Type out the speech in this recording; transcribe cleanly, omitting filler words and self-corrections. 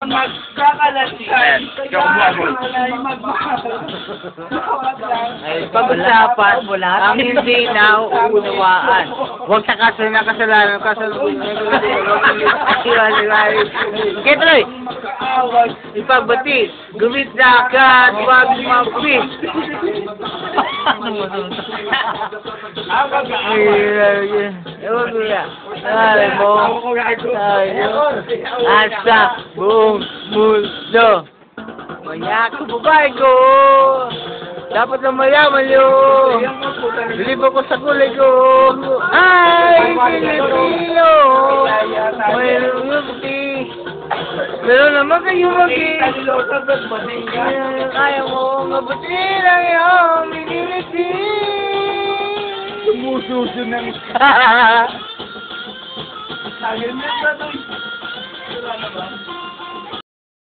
Magkakalansan. Ikaw umabot. Ay, pag-usapan ang hindi nauunawaan. Huwag sa kaso na kasalanan. Okay, tuloy. Ipagbati. Gumit na agad. Huwag mapis. Ewan ko na. Ay mo. Asa buong mundo. Maya ko babae ko. Dapat na mayaman yun. Bilib ako sa kulay ko. Ay, Pilipino. Mayroon yung puti. Meron naman kayo mag-i. Kaya mo mabuti lang yung miniliti. Sumususo ng Sagin mo na ito. Wala na ba?